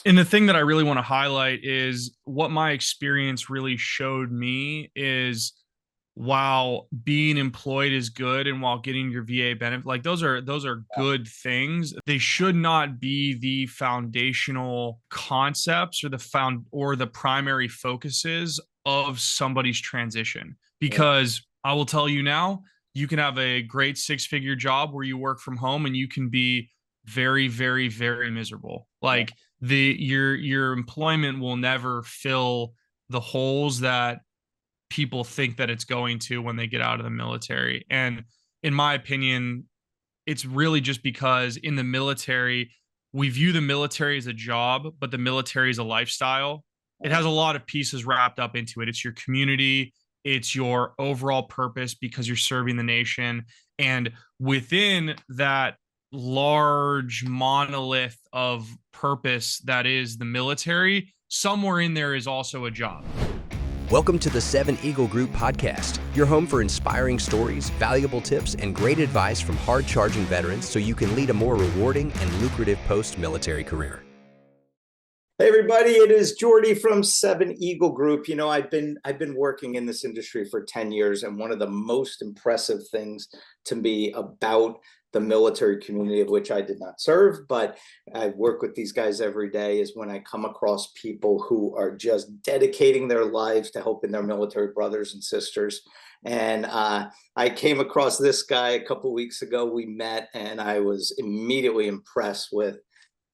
And the thing that I really want to highlight is what my experience really showed me is while being employed is good and while getting your VA benefit, like those are good things. They should not be the foundational concepts or the primary focuses of somebody's transition. Yeah, Because I will tell you now, you can have a great six-figure job where you work from home and you can be very, very, very miserable. yeah, Like your employment will never fill the holes that people think that it's going to when they get out of the military. And in my opinion, it's really just because in the military, we view the military as a job, but the military is a lifestyle. It yeah. has a lot of pieces wrapped up into it. It's your community, it's your overall purpose because you're serving the nation. And within that large monolith of purpose that is the military, somewhere in there is also a job. Welcome to the Seven Eagle Group podcast, your home for inspiring stories, valuable tips, and great advice from hard-charging veterans so you can lead a more rewarding and lucrative post-military career. Hey everybody, it is Jordy from Seven Eagle Group. You know, I've been working in this industry for 10 years, and one of the most impressive things to me about the military community, of which I did not serve, but I work with these guys every day, is when I come across people who are just dedicating their lives to helping their military brothers and sisters. And I came across this guy a couple of weeks ago. We met, and I was immediately impressed with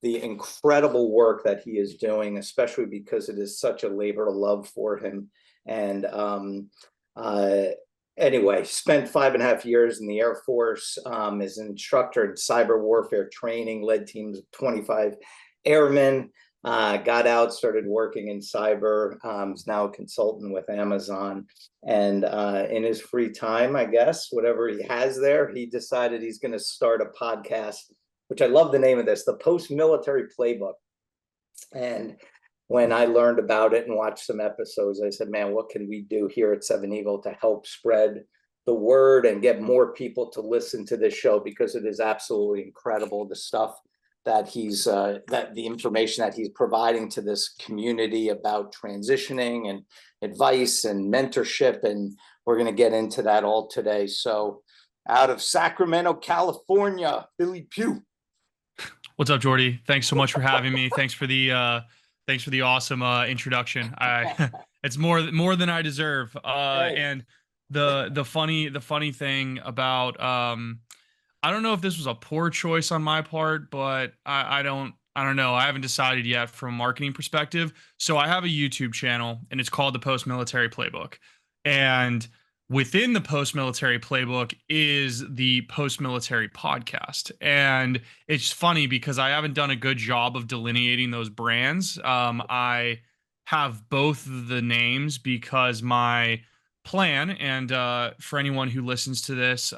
the incredible work that he is doing, especially because it is such a labor of love for him. And uh, anyway, spent 5.5 years in the Air Force, as an instructor in cyber warfare training, led teams of 25 airmen, got out, started working in cyber, is now a consultant with Amazon. And in his free time, I guess, whatever he has there, he decided he's going to start a podcast, which I love the name of this, the Post-Military Playbook. And when I learned about it and watched some episodes, I said, man, what can we do here at Seven Eagle to help spread the word and get more people to listen to this show? Because it is absolutely incredible, the stuff that the information that he's providing to this community about transitioning and advice and mentorship. And we're going to get into that all today. So out of Sacramento, California, Billy Pugh. What's up, Jordy? Thanks so much for having me. Thanks for the awesome introduction. I it's more than I deserve. Hey. And the funny thing about I don't know if this was a poor choice on my part, but I don't know. I haven't decided yet from a marketing perspective. So I have a YouTube channel and it's called the Post Military Playbook. And within the Post Military Playbook is the Post Military Podcast. And it's funny because I haven't done a good job of delineating those brands. I have both of the names because my plan, and for anyone who listens to this,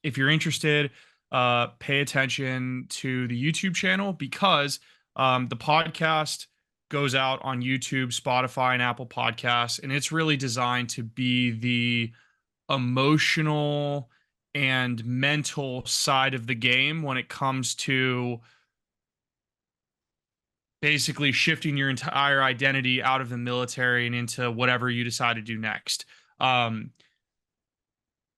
if you're interested, pay attention to the YouTube channel because the podcast goes out on YouTube, Spotify, and Apple Podcasts, and it's really designed to be the emotional and mental side of the game when it comes to basically shifting your entire identity out of the military and into whatever you decide to do next. Um,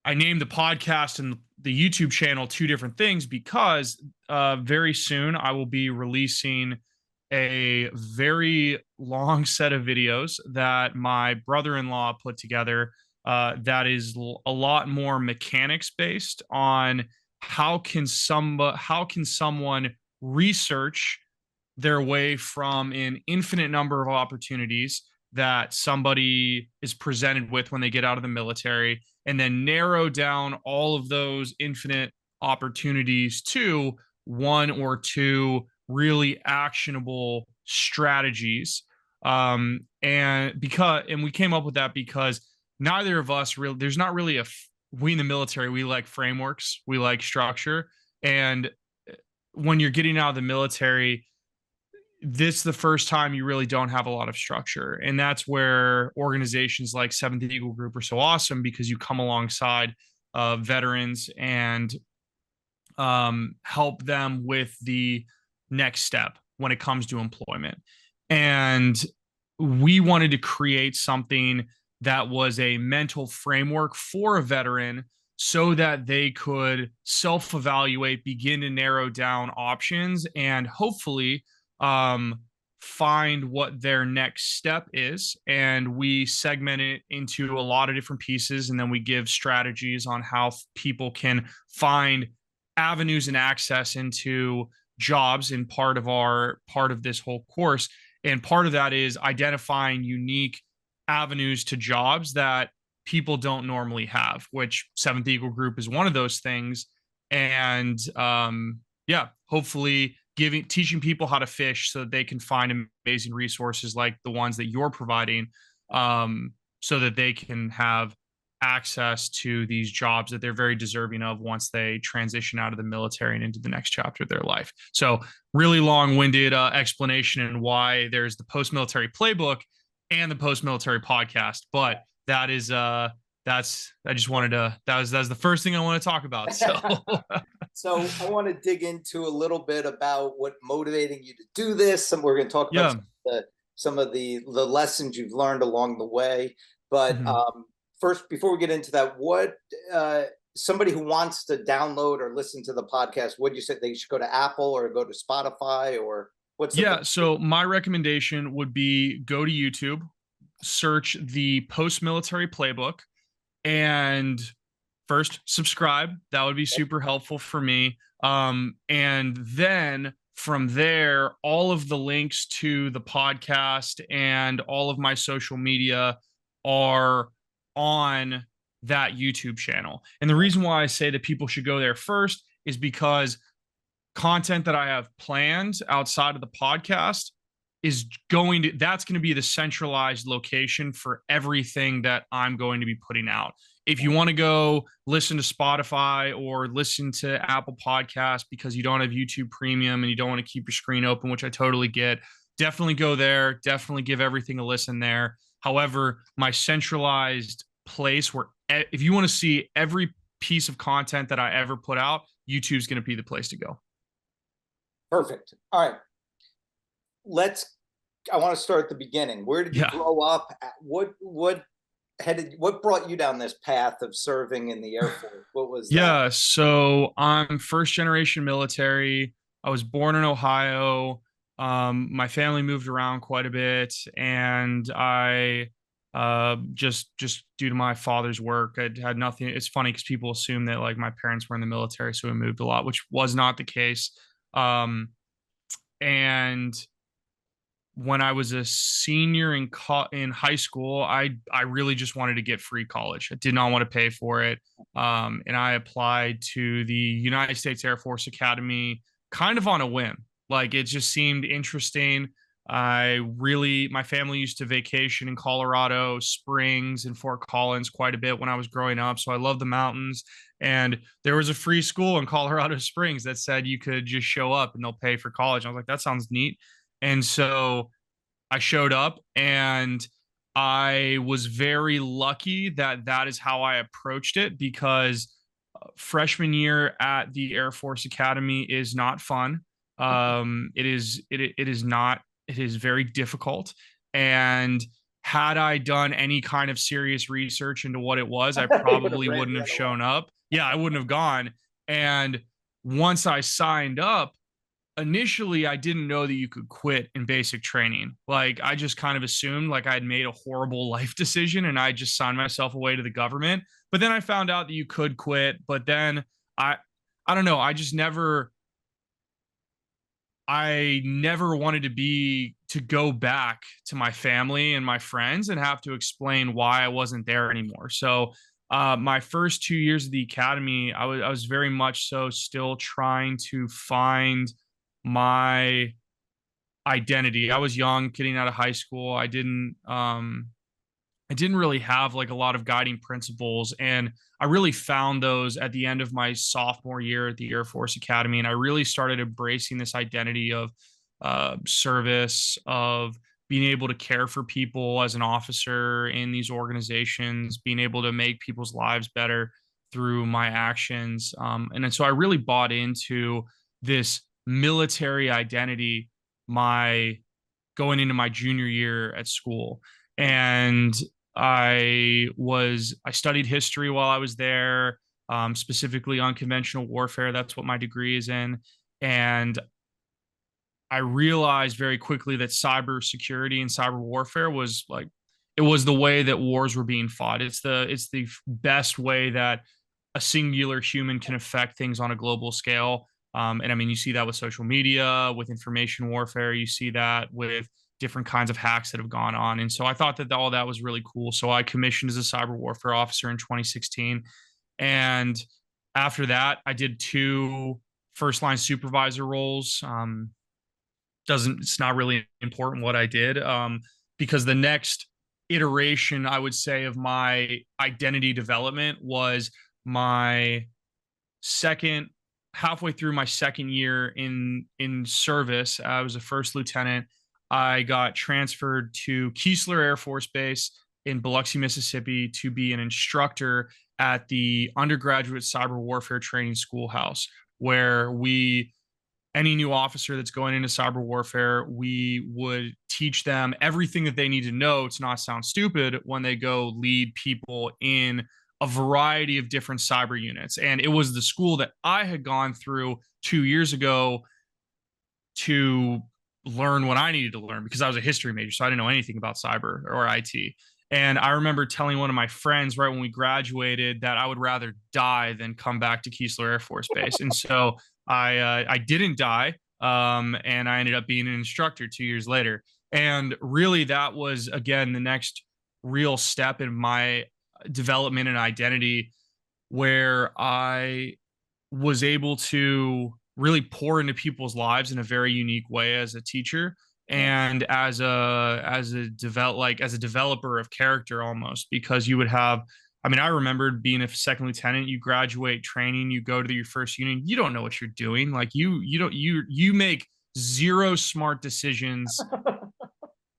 I named the podcast and the YouTube channel two different things because very soon I will be releasing a very long set of videos that my brother-in-law put together that is a lot more mechanics based on how can someone research their way from an infinite number of opportunities that somebody is presented with when they get out of the military and then narrow down all of those infinite opportunities to one or two really actionable strategies. And we came up with that because neither of us really, there's not really we in the military, we like frameworks, we like structure. And when you're getting out of the military, this is the first time you really don't have a lot of structure. And that's where organizations like Seventh Eagle Group are so awesome because you come alongside veterans and help them with the next step. when it comes to employment. And we wanted to create something that was a mental framework for a veteran so that they could self-evaluate, begin to narrow down options, and hopefully find what their next step is. And we segment it into a lot of different pieces, and then we give strategies on how people can find avenues and access into jobs in part of this whole course. And part of that is identifying unique avenues to jobs that people don't normally have, which Seventh Eagle Group is one of those things. And yeah, hopefully teaching people how to fish so that they can find amazing resources like the ones that you're providing, so that they can have access to these jobs that they're very deserving of once they transition out of the military and into the next chapter of their life. So really long-winded explanation and why there's the post-military playbook and the post-military podcast. But that is that was the first thing I want to talk about. So So I want to dig into a little bit about what motivating you to do this. And we're going to talk about some of the lessons you've learned along the way. But first, before we get into that, what somebody who wants to download or listen to the podcast, what do you say they should go to Apple or go to Spotify, or what's so my recommendation would be go to YouTube, search the post-military playbook, and first subscribe. That would be super helpful for me. And then from there, all of the links to the podcast and all of my social media are on that YouTube channel. And the reason why I say that people should go there first is because content that I have planned outside of the podcast that's going to be the centralized location for everything that I'm going to be putting out. If you want to go listen to Spotify or listen to Apple Podcasts because you don't have YouTube Premium and you don't want to keep your screen open, which I totally get, definitely go there. Definitely give everything a listen there. However, my centralized place where if you want to see every piece of content that I ever put out, YouTube's going to be the place to go. Perfect. All right. I want to start at the beginning. Where did you grow up? What brought you down this path of serving in the Air Force? What was that? So I'm first generation military. I was born in Ohio. My family moved around quite a bit, and I just due to my father's work, I had nothing. It's funny because people assume that like my parents were in the military, so we moved a lot, which was not the case. And when I was a senior in high school, I really just wanted to get free college. I did not want to pay for it. And I applied to the United States Air Force Academy kind of on a whim. Like it just seemed interesting. My family used to vacation in Colorado Springs and Fort Collins quite a bit when I was growing up. So I love the mountains. And there was a free school in Colorado Springs that said you could just show up and they'll pay for college. I was like, that sounds neat. And so I showed up, and I was very lucky that is how I approached it, because freshman year at the Air Force Academy is not fun. It is very difficult. And had I done any kind of serious research into what it was, I probably wouldn't have shown up. Yeah, I wouldn't have gone. And once I signed up, initially I didn't know that you could quit in basic training. Like I just kind of assumed like I'd made a horrible life decision and I just signed myself away to the government. But then I found out that you could quit. But then I don't know. I never wanted to go back to my family and my friends and have to explain why I wasn't there anymore. So my first 2 years of the academy, I was very much so still trying to find my identity. I was young, getting out of high school. I didn't really have like a lot of guiding principles, and I really found those at the end of my sophomore year at the Air Force Academy. And I really started embracing this identity of service, of being able to care for people as an officer in these organizations, being able to make people's lives better through my actions. And so I really bought into this military identity my going into my junior year at school. And I studied history while I was there, specifically unconventional warfare. That's what my degree is in. And I realized very quickly that cybersecurity and cyber warfare was like, it was the way that wars were being fought. It's the best way that a singular human can affect things on a global scale. And I mean, you see that with social media, with information warfare. You see that with different kinds of hacks that have gone on. And so I thought that all that was really cool. So I commissioned as a cyber warfare officer in 2016. And after that, I did 2 first line supervisor roles. It's not really important what I did, because the next iteration, I would say, of my identity development was my second halfway through my second year in service. I was a first lieutenant. I got transferred to Keesler Air Force Base in Biloxi, Mississippi, to be an instructor at the undergraduate cyber warfare training schoolhouse, where any new officer that's going into cyber warfare, we would teach them everything that they need to know to not sound stupid when they go lead people in a variety of different cyber units. And it was the school that I had gone through 2 years ago to learn what I needed to learn, because I was a history major, so I didn't know anything about cyber or IT. And I remember telling one of my friends right when we graduated that I would rather die than come back to Keesler Air Force Base. And so I didn't die, and I ended up being an instructor 2 years later. And really, that was again the next real step in my development and identity, where I was able to really pour into people's lives in a very unique way as a teacher and as a developer of character, almost, because you would have, I mean, I remembered being a second lieutenant. You graduate training, you go to your first unit, you don't know what you're doing. Like you make zero smart decisions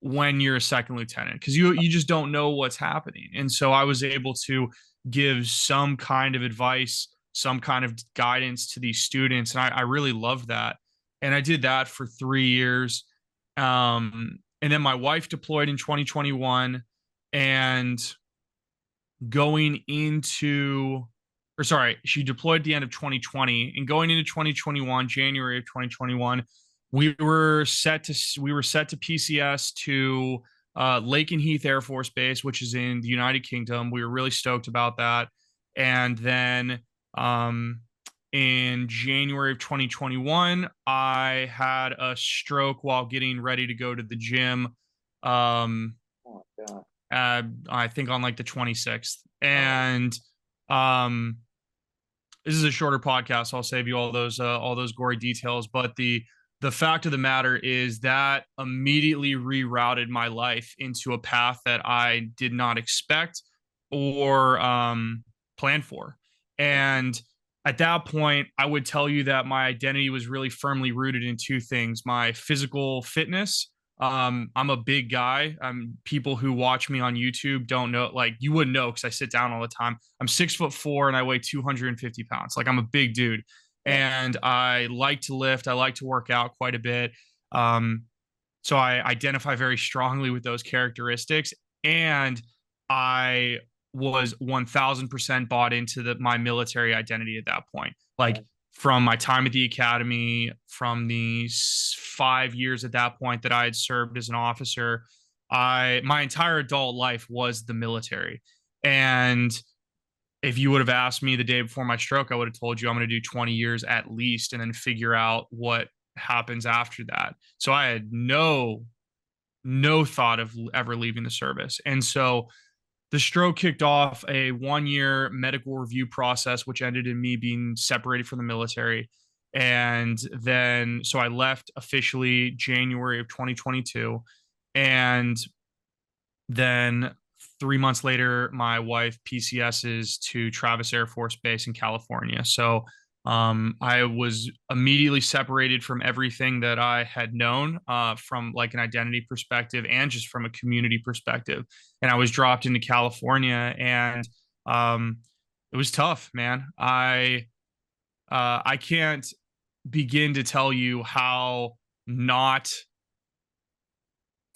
when you're a second lieutenant, because you just don't know what's happening. And so I was able to give some kind of advice, some kind of guidance to these students, and I really loved that. And I did that for 3 years. And then my wife deployed in 2021, and going into, or sorry, she deployed at the end of 2020, and going into 2021, January of 2021, we were set to PCS to Lakenheath Air Force Base, which is in the United Kingdom. We were really stoked about that. And then in January of 2021, I had a stroke while getting ready to go to the gym. Oh, God. I think on like the 26th. And this is a shorter podcast, so I'll save you all those gory details. But the fact of the matter is that immediately rerouted my life into a path that I did not expect or plan for. And at that point, I would tell you that my identity was really firmly rooted in 2 things: my physical fitness. I'm a big guy. People who watch me on YouTube don't know, like, you wouldn't know because I sit down all the time. I'm 6'4" and I weigh 250 pounds. Like, I'm a big dude. And I like to lift. I like to work out quite a bit. So I identify very strongly with those characteristics. And I was 1000% bought into my military identity at that point. Like, from my time at the academy, from the 5 years at that point that I had served as an officer, my entire adult life was the military. And if you would have asked me the day before my stroke, I would have told you I'm going to do 20 years at least and then figure out what happens after that. So I had no thought of ever leaving the service. And so the stroke kicked off a 1-year medical review process, which ended in me being separated from the military. And then, so I left officially January of 2022. And then 3 months later, my wife PCSs to Travis Air Force Base in California. So I was immediately separated from everything that I had known, from like an identity perspective and just from a community perspective. And I was dropped into California, and it was tough, man. I can't begin to tell you how not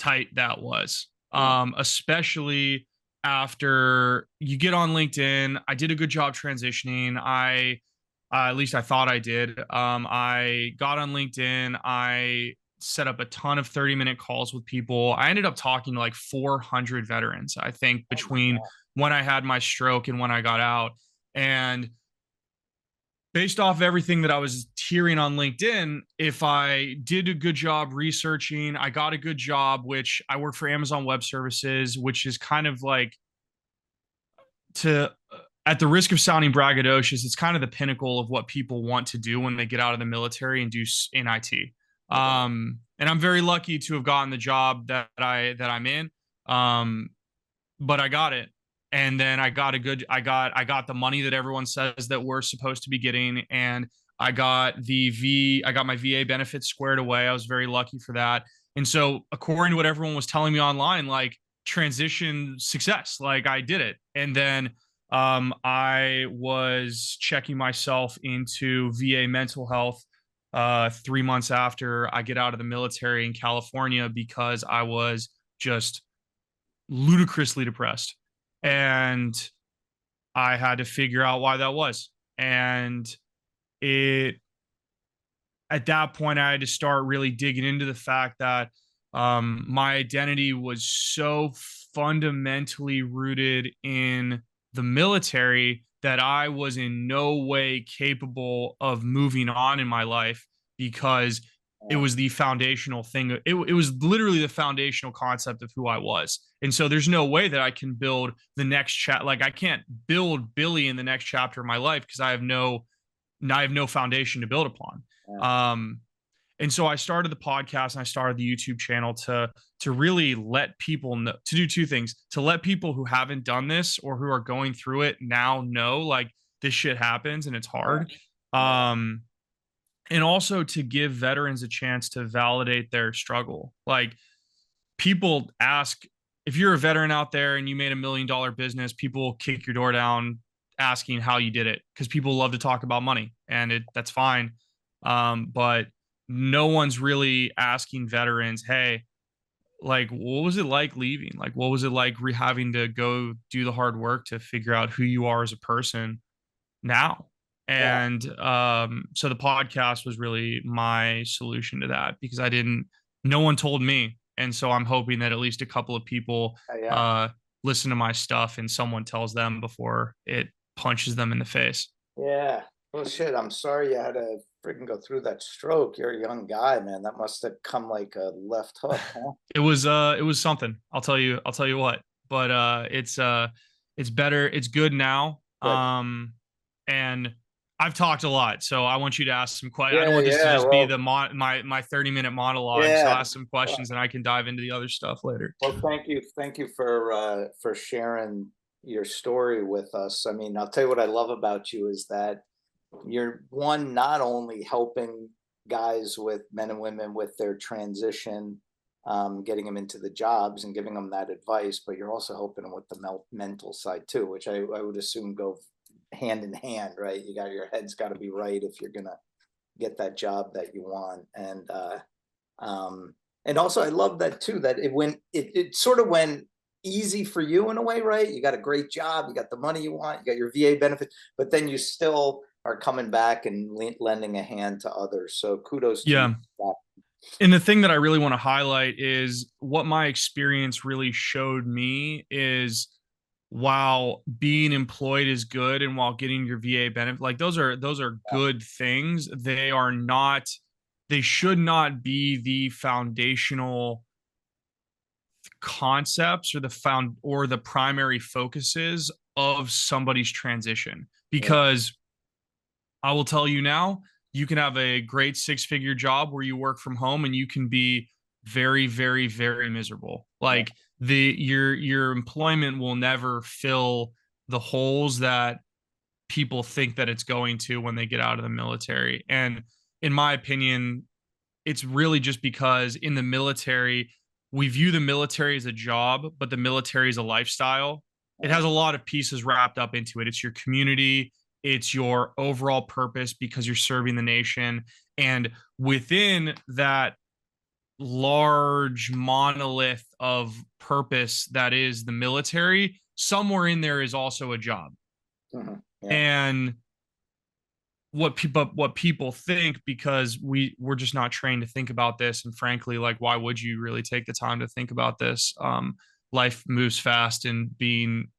tight that was. Especially after you get on LinkedIn. I did a good job transitioning. At least I thought I did. I got on LinkedIn. I set up a ton of 30-minute calls with people. I ended up talking to like 400 veterans, I think, between when I had my stroke and when I got out. And based off everything that I was hearing on LinkedIn, if I did a good job researching, I got a good job, which I work for Amazon Web Services, which is kind of like, to at the risk of sounding braggadocious, it's kind of the pinnacle of what people want to do when they get out of the military and do in IT. And I'm very lucky to have gotten the job that I'm in. But I got it. And then I got the money that everyone says that we're supposed to be getting. And I got my VA benefits squared away. I was very lucky for that. And so according to what everyone was telling me online, like, transition success, like, I did it. And then I was checking myself into VA mental health 3 months after I get out of the military in California, because I was just ludicrously depressed. And I had to figure out why that was. And at that point, I had to start really digging into the fact that my identity was so fundamentally rooted in the military that I was in no way capable of moving on in my life, because it was the foundational thing. It was literally the foundational concept of who I was. And so there's no way that I can build the next chat. Like, I can't build Billy in the next chapter of my life, because I have no foundation to build upon. And so I started the podcast and I started the YouTube channel to really let people know, to do two things: to let people who haven't done this or who are going through it now know, like, this shit happens and it's hard. And also to give veterans a chance to validate their struggle. Like, people ask, if you're a veteran out there and you made $1 million business, people will kick your door down asking how you did it, because people love to talk about money, and that's fine. But no one's really asking veterans, hey, like, what was it like leaving? Like, what was it like having to go do the hard work to figure out who you are as a person now? And so the podcast was really my solution to that, because no one told me. And so I'm hoping that at least a couple of people listen to my stuff and someone tells them before it punches them in the face. Yeah. Well, shit, I'm sorry you had to freaking go through that stroke. You're a young guy, man. That must have come like a left hook, huh? It was something. I'll tell you what. But it's better. It's good now. Good. And I've talked a lot, so I want you to ask some questions. I don't want this to just be my 30-minute monologue. So ask some questions, and I can dive into the other stuff later. Well, thank you for sharing your story with us. I mean, I'll tell you what I love about you is that you're not only helping guys, with men and women, with their transition, getting them into the jobs and giving them that advice, but you're also helping them with the mental side too, which I would assume go hand in hand, right? Your head's got to be right if you're gonna get that job that you want. And also I love that too, that it sort of went easy for you in a way, right? You got a great job, you got the money you want, you got your VA benefits, but then you still are coming back and lending a hand to others. So kudos to you for that. And the thing that I really want to highlight is what my experience really showed me is, while being employed is good and while getting your VA benefit, like, those are good things, they should not be the foundational concepts or the primary focuses of somebody's transition. Because I will tell you now, you can have a great 6-figure job where you work from home and you can be very, very, very miserable. Like, your employment will never fill the holes that people think that it's going to when they get out of the military. And in my opinion, it's really just because in the military, we view the military as a job, but the military is a lifestyle. It has a lot of pieces wrapped up into it. It's your community, it's your overall purpose because you're serving the nation. And within that large monolith of purpose that is the military, somewhere in there is also a job. Mm-hmm. Yeah. And what people think, because we're just not trained to think about this, and frankly, like, why would you really take the time to think about this? Life moves fast, and being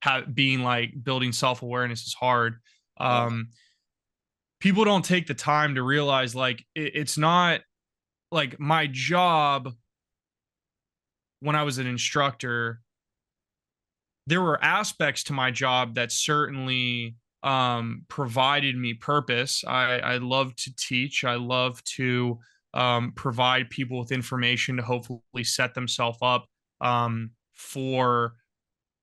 like building self-awareness is hard. People don't take the time to realize, like, it's not like my job when I was an instructor. There were aspects to my job that certainly provided me purpose. I love to teach. I love to provide people with information to hopefully set themselves up for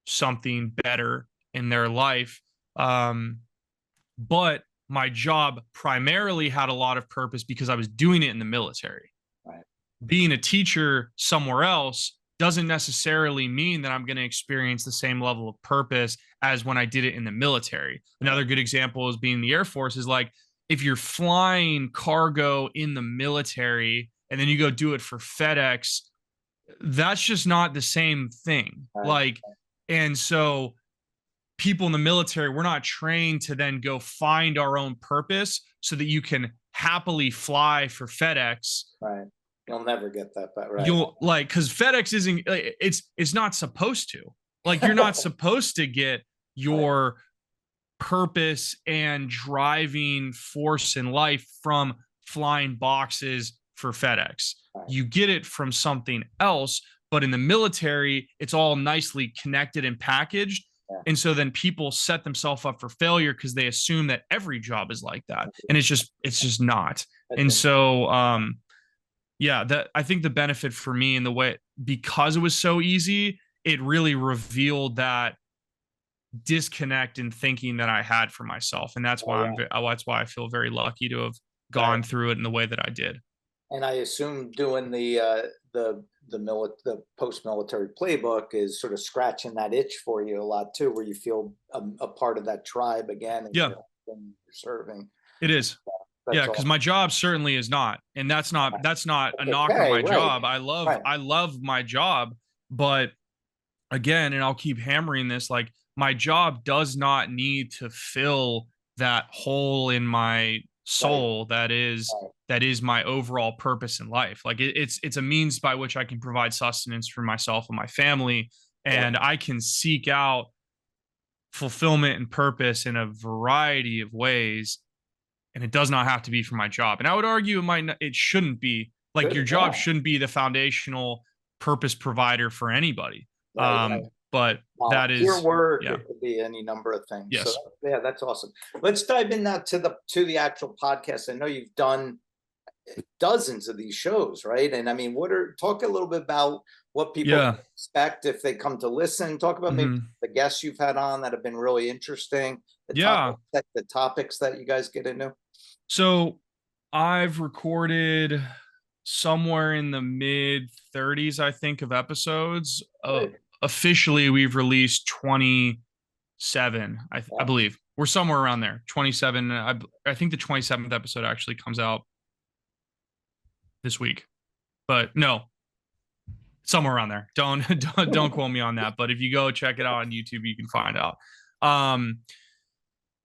something better in their life. But my job primarily had a lot of purpose because I was doing it in the military. Right. Being a teacher somewhere else doesn't necessarily mean that I'm going to experience the same level of purpose as when I did it in the military. Another good example is being in the Air Force. Is like, if you're flying cargo in the military and then you go do it for FedEx, that's just not the same thing. Right. Like, and so people in the military, we're not trained to then go find our own purpose so that you can happily fly for FedEx. Right. You'll never get that, but right. You'll, like, because FedEx isn't, it's not supposed to. Like, you're not supposed to get your purpose and driving force in life from flying boxes for FedEx. Right. You get it from something else, but in the military, it's all nicely connected and packaged. Yeah. And so then people set themselves up for failure because they assume that every job is like that. And it's just not. And so, yeah, that, I think the benefit for me in the way, because it was so easy, it really revealed that disconnect in thinking that I had for myself. And that's why that's why I feel very lucky to have gone through it in the way that I did. And I assume doing the post-military playbook is sort of scratching that itch for you a lot too, where you feel a part of that tribe again. And yeah, you're serving. It is. Yeah, because my job certainly is not, and that's not a knock on my job. I love my job, but again, and I'll keep hammering this, like, my job does not need to fill that hole in my soul that is my overall purpose in life. Like, it's a means by which I can provide sustenance for myself and my family, and I can seek out fulfillment and purpose in a variety of ways. And it does not have to be for my job. And I would argue it shouldn't be. Like, your job shouldn't be the foundational purpose provider for anybody. But that is your work. It could be any number of things. Yes. So, yeah, that's awesome. Let's dive in now to the actual podcast. I know you've done dozens of these shows, right? And I mean, talk a little bit about what people expect if they come to listen. Talk about maybe the guests you've had on that have been really interesting. The topics that you guys get into. So I've recorded somewhere in the mid 30s, I think, of episodes. Officially, we've released 27, I believe. We're somewhere around there. 27. I think the 27th episode actually comes out this week. But no, somewhere around there. Don't quote me on that. But if you go check it out on YouTube, you can find out.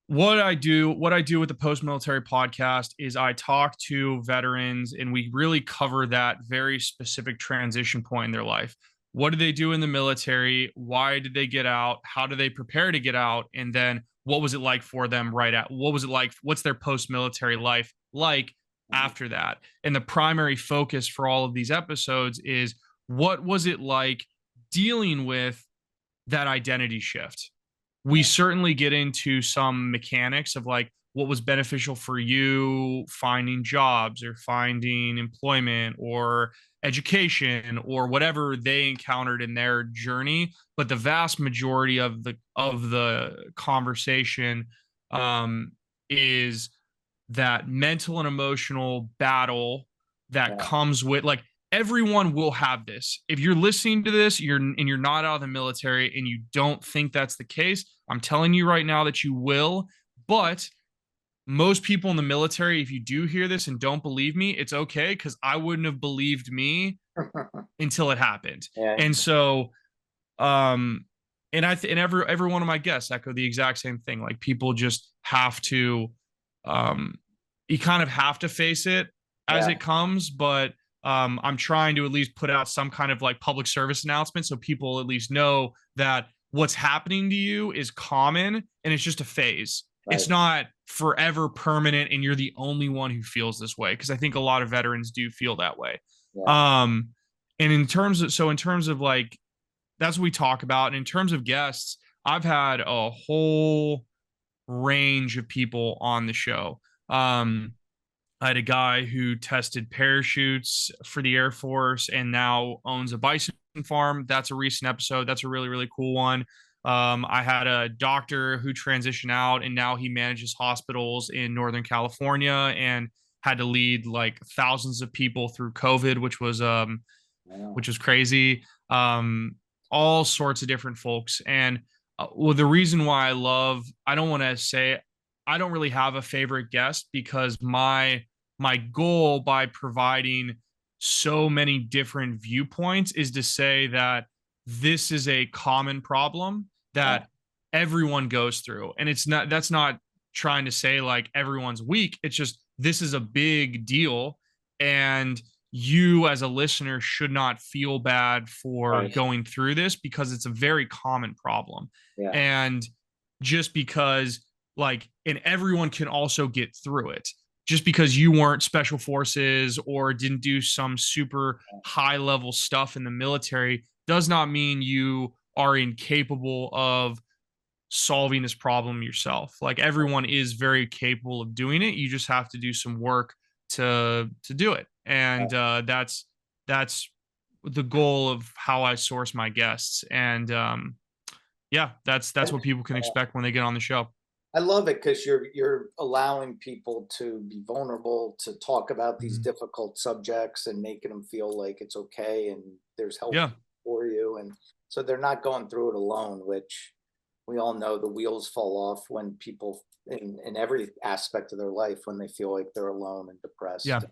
What I do with the post-military podcast is I talk to veterans, and we really cover that very specific transition point in their life. What do they do in the military? Why did they get out? How do they prepare to get out? And then what was it like for them what's their post-military life like after that? And the primary focus for all of these episodes is, what was it like dealing with that identity shift? We certainly get into some mechanics of, like, what was beneficial for you finding jobs or finding employment or education or whatever they encountered in their journey. But the vast majority of the conversation is that mental and emotional battle that comes with, like, everyone will have this. If you're listening to this, you're not out of the military and you don't think that's the case, I'm telling you right now that you will. But most people in the military, if you do hear this and don't believe me, it's okay, because I wouldn't have believed me until it happened. Yeah. And so, and and every one of my guests echo the exact same thing. Like, people just have to, you kind of have to face it as it comes. But I'm trying to at least put out some kind of like public service announcement, so people at least know that what's happening to you is common and it's just a phase. Right. It's not forever permanent and you're the only one who feels this way, because I think a lot of veterans do feel that way. Yeah. And in terms of like, that's what we talk about. And in terms of guests, I've had a whole range of people on the show. I had a guy who tested parachutes for the Air Force and now owns a bison farm. That's a recent episode. That's a really, really cool one. I had a doctor who transitioned out and now he manages hospitals in Northern California and had to lead like thousands of people through COVID, which was crazy. All sorts of different folks. And well, the reason why I don't want to say I don't really have a favorite guest, because my goal by providing so many different viewpoints is to say that this is a common problem that everyone goes through. And that's not trying to say like everyone's weak. It's just, this is a big deal. And you as a listener should not feel bad for going through this, because it's a very common problem. Yeah. And just because and everyone can also get through it. Just because you weren't special forces or didn't do some super high level stuff in the military does not mean you are incapable of solving this problem yourself. Like, everyone is very capable of doing it. You just have to do some work to do it. And that's the goal of how I source my guests. And that's what people can expect when they get on the show. I love it, because you're allowing people to be vulnerable, to talk about these difficult subjects and making them feel like it's okay and there's help for you. And so they're not going through it alone, which we all know the wheels fall off when people in every aspect of their life, when they feel like they're alone and depressed. Yeah.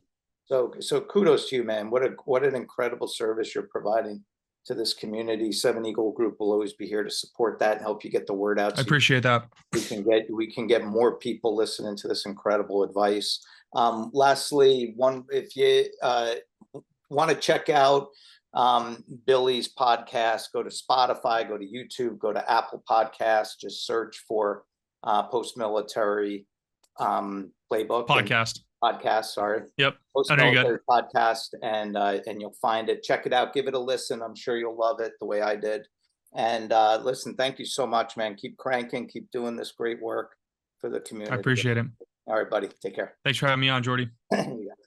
So kudos to you, man. What an incredible service you're providing to this community. Seven Eagle Group will always be here to support that and help you get the word out. I appreciate that. We can get more people listening to this incredible advice. Lastly, if you want to check out Billy's podcast, go to Spotify, go to YouTube, go to Apple Podcasts, just search for Post-Military Playbook podcast, sorry. Yep. Post-Military Podcast, and you'll find it. Check it out, give it a listen. I'm sure you'll love it the way I did. And listen, thank you so much, man. Keep cranking, keep doing this great work for the community. I appreciate it. All right, buddy. Take care. Thanks for having me on, Jordy. You got it.